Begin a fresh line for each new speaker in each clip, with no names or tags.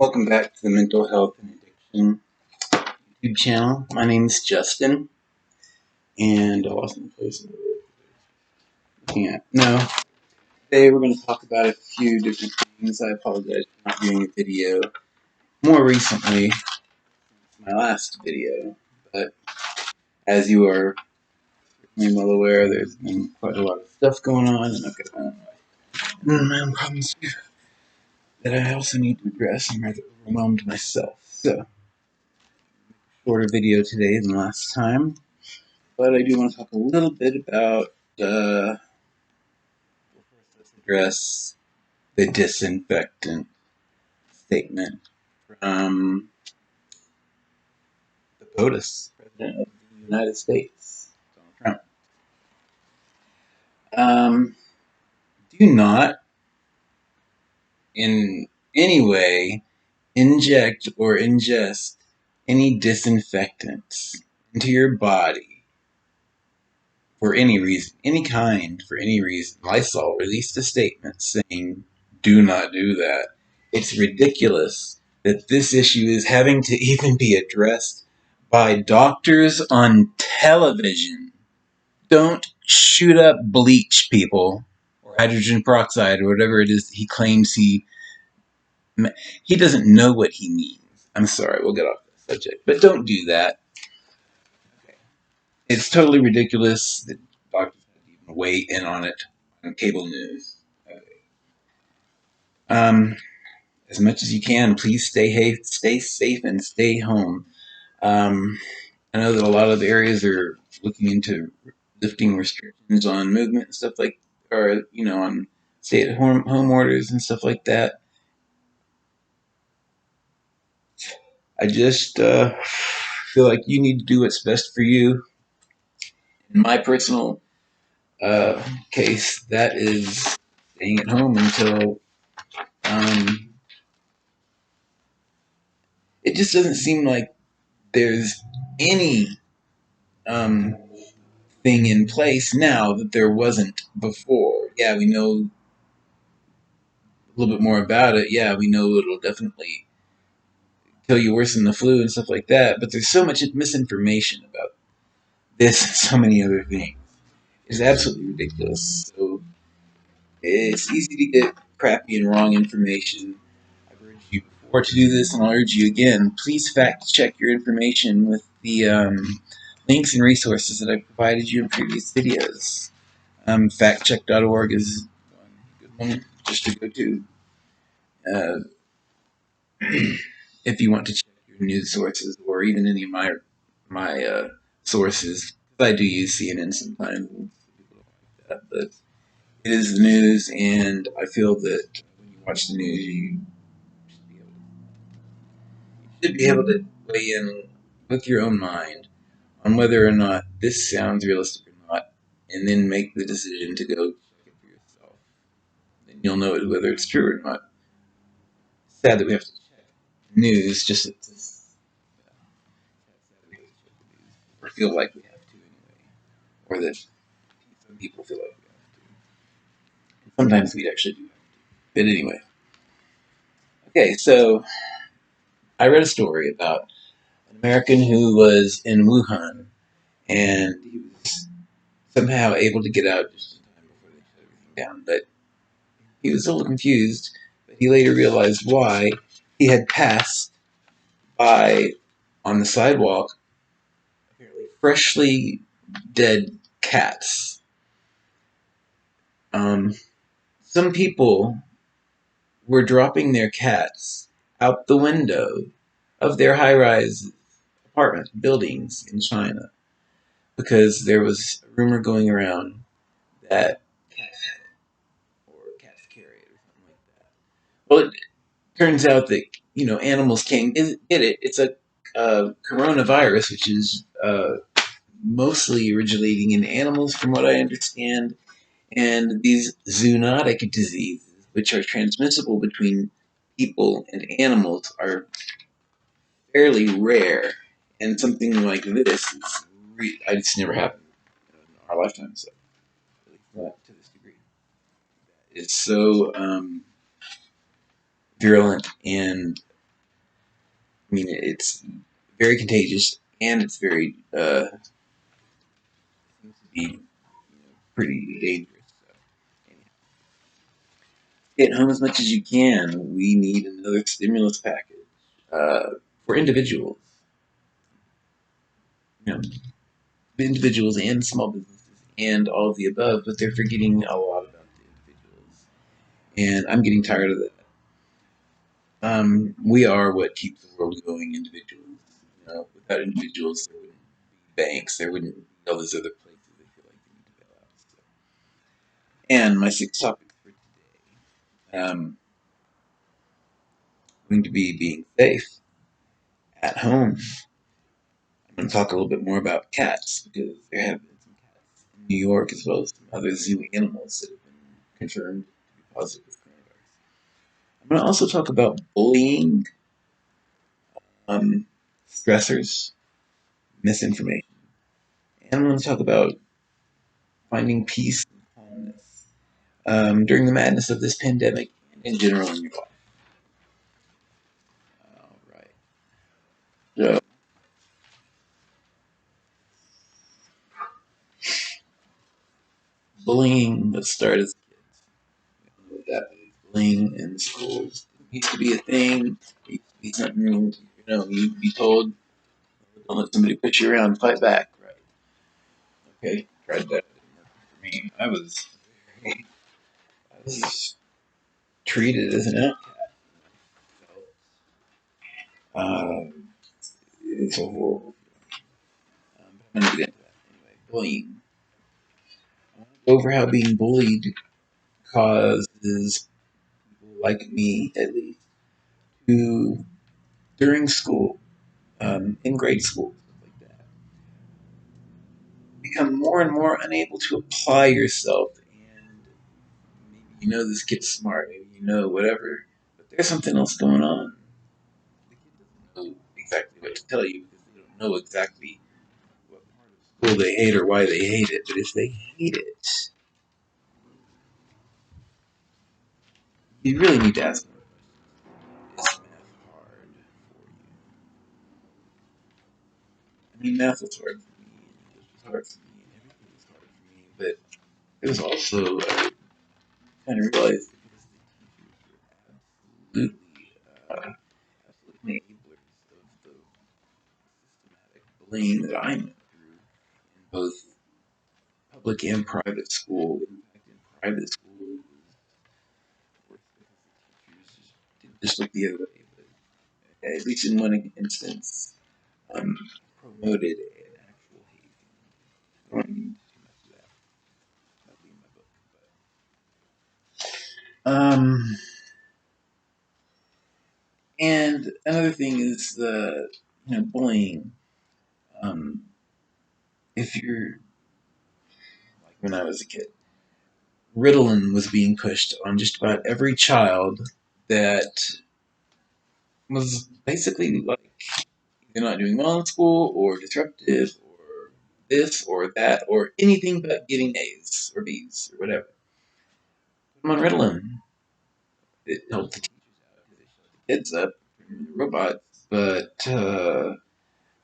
Welcome back to the Mental Health and Addiction YouTube channel. My name is Justin, and I lost my place. No. Today we're going to talk about a few different things. I apologize for not doing a video more recently since my last video, but as you are well aware, there's been quite a lot of stuff going on, and I've got my own problems too that I also need to address. I'm rather overwhelmed myself. So, shorter video today than last time. But I do want to talk a little bit about, first let's address the disinfectant statement from the POTUS, President of the United States, Donald Trump. Do not in any way inject or ingest any disinfectants into your body for any reason, any kind, for any reason. Lysol released a statement saying, do not do that. It's ridiculous that this issue is having to even be addressed by doctors on television. Don't shoot up bleach, people, or hydrogen peroxide, or whatever it is that he claims he doesn't know what he means. I'm sorry, we'll get off the subject, but don't do that. It's totally ridiculous that doctors even weigh in on it on cable news. As much as you can, please stay safe and stay home. I know that a lot of areas are looking into lifting restrictions on movement and stuff like, or on stay-at-home orders and stuff like that. I just feel like you need to do what's best for you. In my personal case, that is staying at home until it just doesn't seem like there's any thing in place now that there wasn't before. Yeah, we know a little bit more about it. Yeah, we know it'll definitely kill you worse than the flu and stuff like that. But there's so much misinformation about this and so many other things. It's absolutely ridiculous. So it's easy to get crappy and wrong information. I've urged you before to do this, and I'll urge you again. Please fact check your information with the links and resources that I provided you in previous videos. Factcheck.org is one good one just to go to uh, if you want to check your news sources or even any of my sources. I do use CNN sometimes, and people don't like that, but it is the news, and I feel that when you watch the news, you should be able to weigh in with your own mind on whether or not this sounds realistic or not, and then make the decision to go check it for yourself. Then you'll know whether it's true or not. It's sad that we have to check news just to or feel like we have to anyway, or that some people feel like we have to. And sometimes we actually do have to. But anyway, okay, so I read a story about an American who was in Wuhan, and he was somehow able to get out just in time before they shut everything down. But he was a little confused, but he later realized why. He had passed by, on the sidewalk, apparently freshly dead cats. Some people were dropping their cats out the window of their high-rise apartment buildings in China because there was a rumor going around that cats had it, or cats carry it, or something like that. Well, it turns out that animals can't get it. It's a coronavirus, which is mostly originating in animals, from what I understand, and these zoonotic diseases, which are transmissible between people and animals, are fairly rare, and something like this is it's never happened in our lifetime, so at least not to this degree. It's so virulent and I mean, it's very contagious and it's very seems to be pretty dangerous. So, anyhow, get home as much as you can. We need another stimulus package for individuals, you know, individuals and small businesses and all of the above. But they're forgetting a lot about the individuals, and I'm getting tired of that. We are what keeps the world going. Individuals, without individuals, there wouldn't be banks. There wouldn't be all those other places they feel like they need to bail out. So. And my sixth topic for today, going to be being safe at home. I'm going to talk a little bit more about cats because there have been some cats in New York as well as some other zoo animals that have been confirmed to be positive with coronavirus. I'm going to also talk about bullying, um, stressors, misinformation, and I'm going to talk about finding peace and calmness during the madness of this pandemic and in general in your life. All right. So, bullying, let's start as kids. What that is. Bullying in schools. It used to be a thing. It used to be something, you'd be told, don't let somebody push you around, fight back, right? Okay, tried that. It didn't work for me. I was treated as an outcast. Um, it's a horrible. But I'm going to get into that anyway. Bullying. I want to go over how being bullied causes people like me, at least, to during school, in grade school, stuff like that, become more and more unable to apply yourself. And maybe this kid's smart, maybe whatever, but there's something else going on. The kid doesn't know exactly what to tell you because they don't know exactly what part of school they hate or why they hate it. But if they hate it, you really need to ask them, is math hard for you? I mean, math was hard for me, and English was hard for me, and everything was hard for me. But it was also, I kind of realized that because the teachers were absolutely enablers of the systematic bullying that I went through in both public and private school. In fact, in private school, it was worse because the teachers didn't just look the other way, but at least in one instance, um, promoted an actual hate. I don't need too much of that. That'll be in my book. But, and another thing is the bullying. Um, if you're like when I was a kid, Ritalin was being pushed on just about every child that was basically like either not doing well in school or disruptive or this or that or anything but getting A's or B's or whatever. Put them on Ritalin. It helped the teachers out because they shut the kids up, turned into robots. But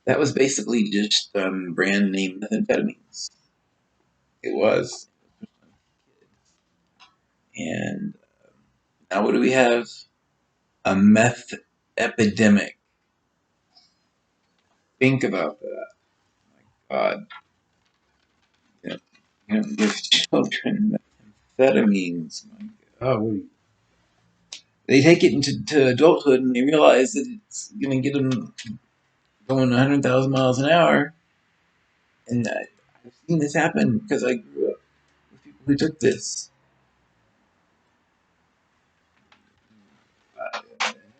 that was basically just brand name methamphetamines. It was. And now what do we have? A meth epidemic. Think about that. My God. You know, give children methamphetamines. My God. They take it into adulthood and they realize that it's going to get them going 100,000 miles an hour. And I've seen this happen because I grew up with people who took this.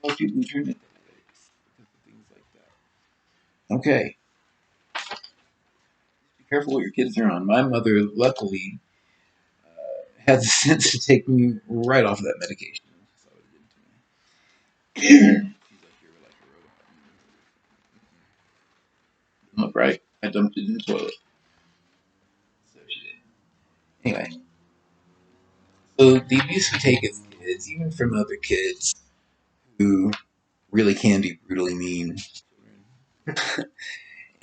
Most people who turned it because of things like that. Okay, be careful what your kids are on. My mother, luckily, had the sense to take me right off of that medication. So it did to me. She's like, you're like a robot. Look, right? I dumped it in the toilet. So she did. Anyway, so the abuse we take as kids, even from other kids who really can be brutally mean.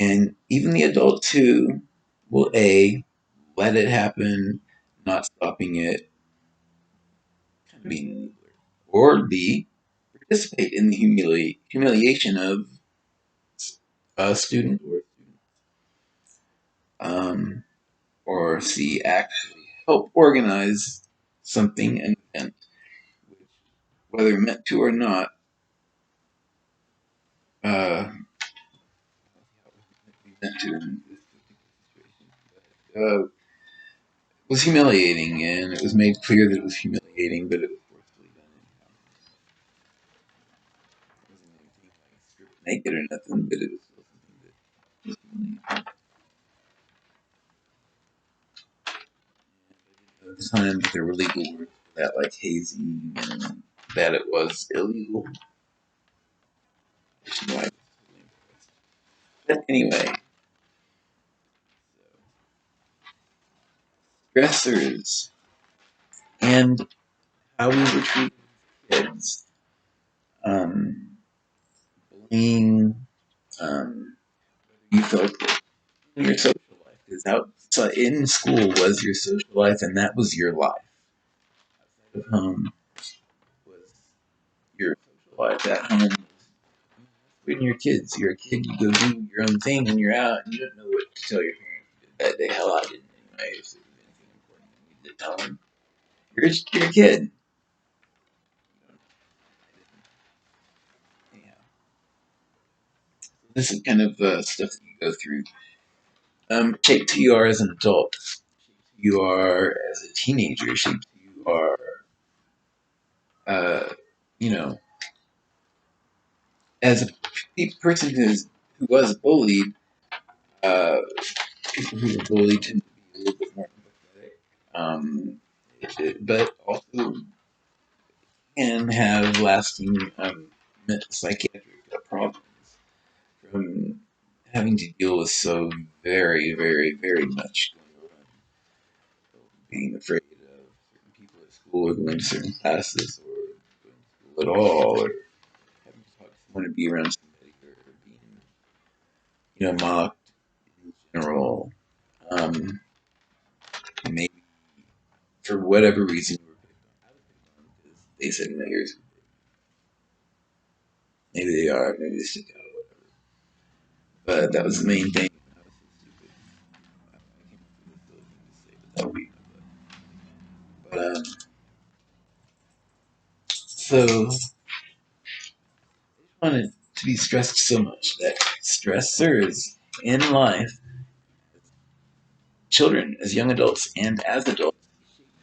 And even the adults who will A, let it happen, not stopping it, kind of being an enabler. Or B, participate in the humiliation of a student um, or C, actually help organize something, an event, which, whether meant to or not, uh, meant to in this situation, was humiliating, and it was made clear that it was humiliating, but it was forcefully done anyhow. It wasn't anything like stripped naked or nothing, but it was still something that was humiliating. At the time, there were legal words for that, like hazing, and that it was illegal. But anyway, stressors and how we were treated as kids. Bullying, you felt in your social life, because outside in school was your social life, and that was your life. Outside of home was your social life. At home, when you're kids, you're a kid, you go do your own thing, and you're out, and you don't know what to tell your parents that day. Hell, I didn't anyway. If there was anything important you needed to tell them, you're a kid. Anyhow, this is kind of stuff that you go through. Shaped who you are as an adult, who you are as a teenager, shaped who you are, uh, you know, as a person who was bullied. Uh, People who were bullied tend to be a little bit more empathetic, but also can have lasting psychiatric problems from having to deal with so very, very, very much going on. Being afraid of certain people at school, or going to certain classes, or going to school at all, or having to talk to someone, or be around somebody, or being, mocked in general. Um, Maybe for whatever reason you were picked on. I was picked on because they said no, yours. Maybe they are, maybe they stick out, whatever. But that was the main thing. I was so stupid. I came up with a silly thing to say, but that'll be my butt. So I just wanted to be stressed so much that stressors in life, children, as young adults, and as adults,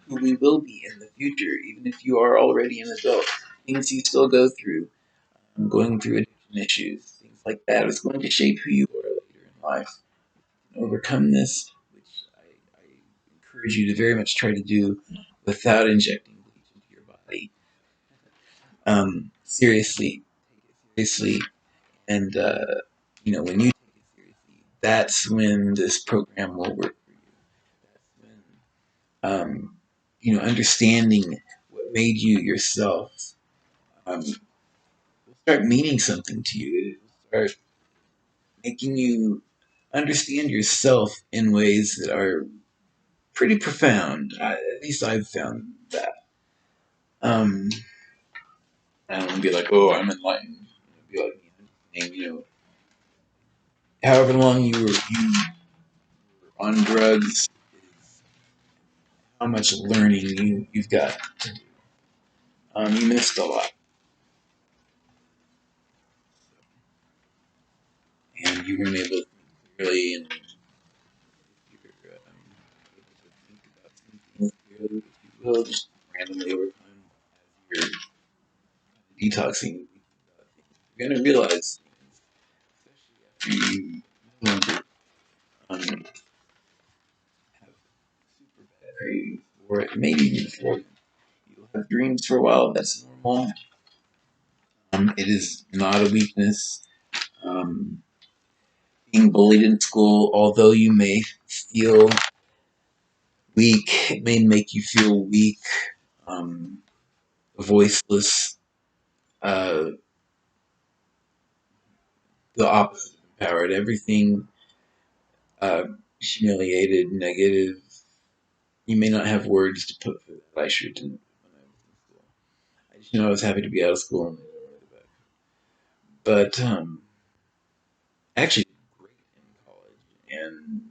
who we will be in the future, even if you are already an adult, things you still go through, going through addiction issues, things like that, is going to shape who you are later in life. Overcome this, which I encourage you to very much try to do without injecting bleach into your body. Seriously, take it seriously, and when you take it seriously, that's when this program will work for you. That's when understanding what made you yourself will start meaning something to you. It will start making you understand yourself in ways that are pretty profound. At least I've found that. Um, I don't want to be like, oh, I'm enlightened. Be like, and, however long you were on drugs, is how much learning you've got. You missed a lot, and you weren't able to think clearly, and you're able to think about some things clearly, if you will, just randomly over time as you're detoxing. You're gonna realize things, especially after you no longer have super bad cravings, or maybe even before you'll have dreams for a while. That's normal. It is not a weakness. Um, Being bullied in school, although you may feel weak, it may make you feel weak, um, voiceless, uh, the opposite of empowered. Everything uh, humiliated, negative. You may not have words to put for that. I sure didn't when I was in school. I just know I was happy to be out of school and but actually did great in college and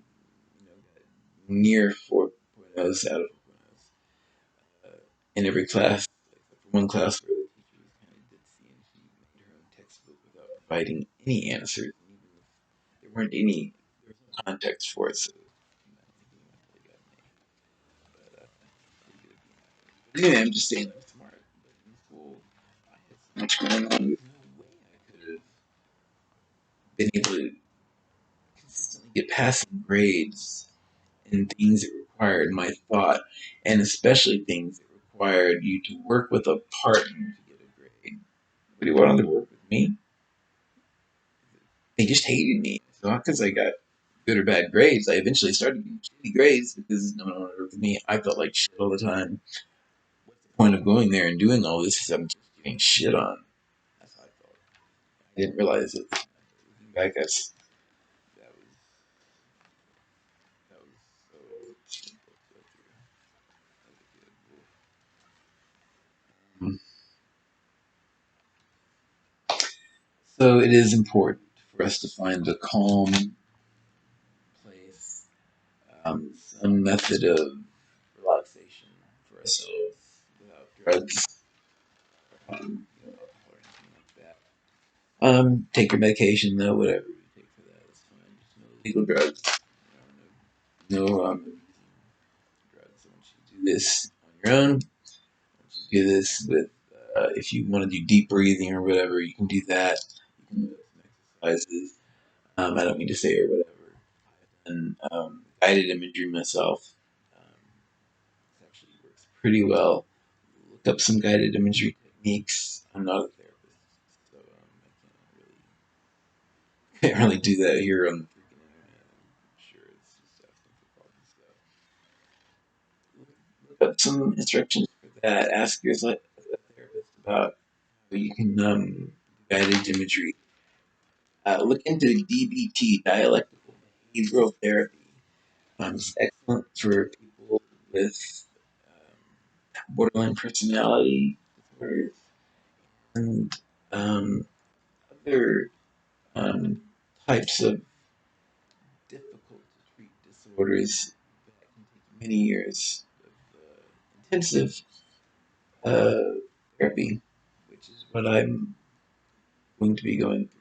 got near 4.0s out of 4.0s in every class, except for one class where the teacher was kind of ditzy and she made her own textbook without providing any answers. And even if there weren't any, there was no context for it, so I don't think anyone really got an A. But pretty good at being average. But anyway, I'm just saying I'm smart. But in school, I had so much going on. There's no way I could have been able to consistently get passing grades in things that required my thought, and especially things that required you to work with a partner to get a grade. Nobody wanted to work with me. They just hated me. It's not because I got good or bad grades. I eventually started getting shitty grades because no one wanted to work with me. I felt like shit all the time. What's the point of going there and doing all this if I'm just getting shit on? That's how I felt. I didn't realize it. Looking back, that was so simple to go through as a kid. So it is important for us to find a calm place, some method of relaxation for ourselves without drugs, alcohol or anything like that. Take your medication though, whatever you take for that is fine. Just no illegal drugs. No abusing drugs. I want you to do this on your own. I want you to do this with, if you want to do deep breathing or whatever, you can do that. You can do some exercises. I don't mean to say or whatever. And guided imagery myself. It actually works pretty well. Look up some guided imagery techniques. I'm not a therapist, so I can't really do that here on the freaking internet. I'm sure it's just asking for problems. So look up some instructions for that. Ask your therapist about how you can guided imagery. Look into DBT, dialectical behavioral therapy. It's excellent for people with borderline personality disorders and um, other um, types of difficult to treat disorders that can take many years of intensive uh, therapy, which is what I'm going to be going through.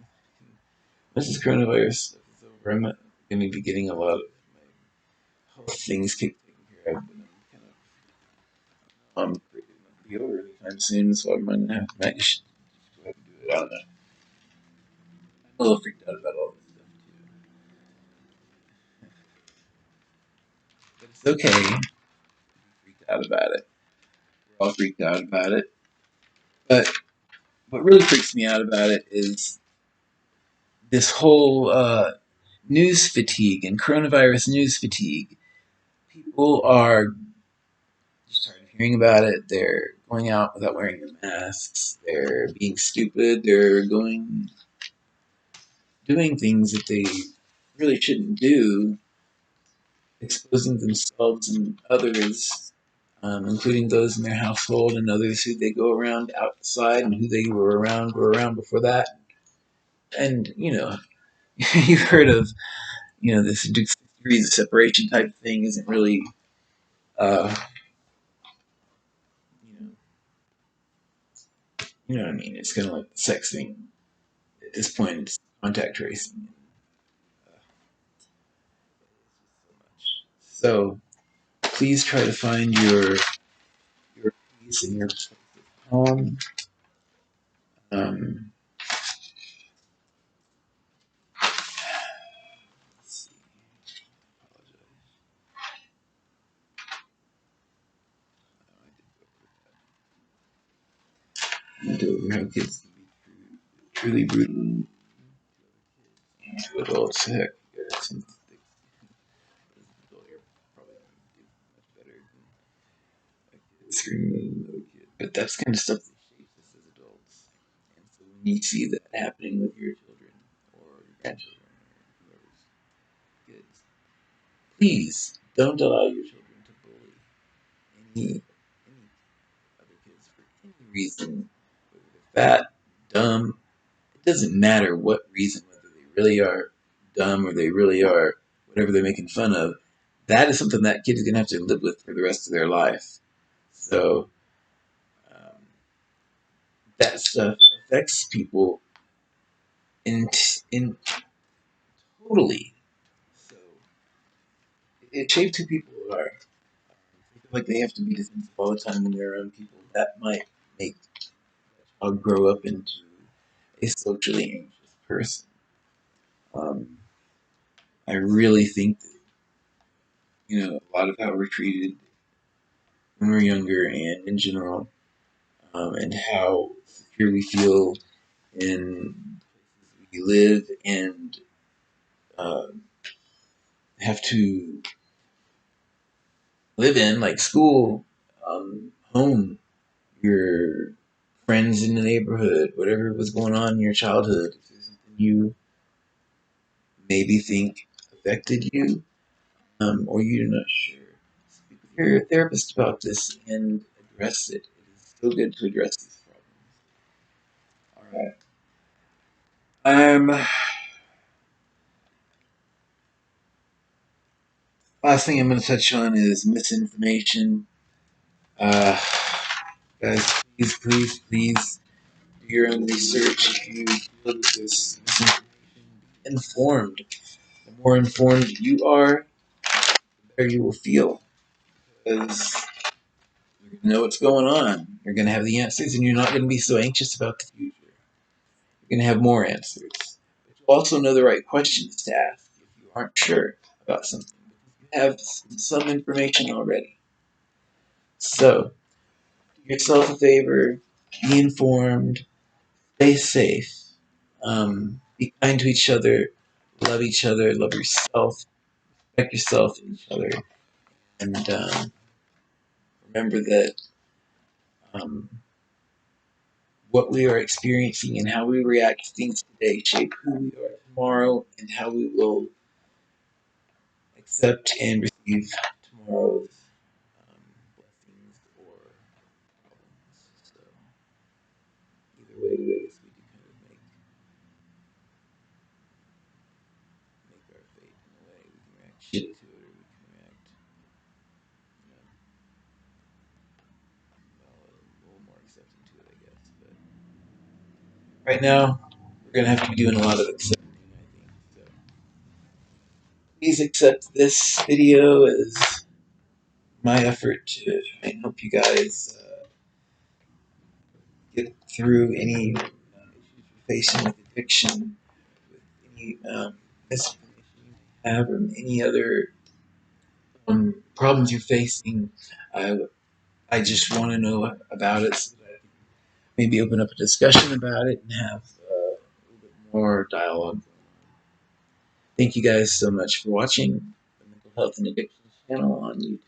So, once this coronavirus stuff is over, I'm going to be getting a lot of my health things taken care of, but I'm kind of afraid it not be over anytime soon, so I'm going to have to just go ahead and do it. I don't know. I'm a little freaked out about all this stuff too. But it's okay to be freaked out about it. We're all freaked out about it. But what really freaks me out about it is this whole news fatigue and coronavirus news fatigue. People are just tired of hearing about it. They're going out without wearing their masks. They're being stupid. They're doing things that they really shouldn't do, exposing themselves and others, including those in their household and others who they go around outside and who they were around before that. And you've heard of this degrees of separation type thing isn't really uh, you know you know what I mean. It's kind of like the sex thing at this point. It's contact tracing. So please try to find your peace and your place of calm. Um, let's see. I went over how kids can be truly brutal to adults. Heck, some things as an adult you're probably going to do much better than a kid screaming at another kid. But that's kind of stuff that shapes us as adults. And so when you see that happening with your children, grandchildren, or whoever's kids. Please don't allow your children to bully any other kids for any reason, whether they're fat, dumb. It doesn't matter what reason, whether they really are dumb or they really are whatever they're making fun of. That is something that kid is gonna have to live with for the rest of their life. So um, that stuff affects people in totally. So it shapes who people are. They feel like they have to be defensive all the time when they're around people. That might make a child grow up into a socially anxious person. Um, I really think that a lot of how we're treated when we're younger and in general, and how secure we feel in places we live and uh, have to live in, like school, home, your friends in the neighborhood, whatever was going on in your childhood, if there's something you maybe think affected you, or you're not sure, speak with your therapist about this and address it. It is so good to address these problems. All right. Last thing I'm going to touch on is misinformation. Uh, Guys, please do your own research. If you feel that there's misinformation, be informed. The more informed you are, the better you will feel. Because you're going to know what's going on. You're going to have the answers, and you're not going to be so anxious about the future. You're going to have more answers. But you also know the right questions to ask if you aren't sure about something. You have some information already. So, do yourself a favor, be informed, stay safe, be kind to each other, love yourself, respect yourself and each other, and remember that um, what we are experiencing and how we react to things today shape who we are tomorrow and how we will accept and receive tomorrow's blessings or problems. So either way, I guess we can kind of make our fate in a way. We can react shitty to it, or we can react, well, a little more accepting to it, I guess. But right now, we're gonna have to be doing a lot of accepting, I think. So please accept this video as my effort to try and help you guys get through any issues you're facing with addiction, with any misinformation you have, or any other problems you're facing. I, I just want to know about it so that I can maybe open up a discussion about it and have a little bit more dialogue. Thank you guys so much for watching the Mental Health and Addiction channel on YouTube.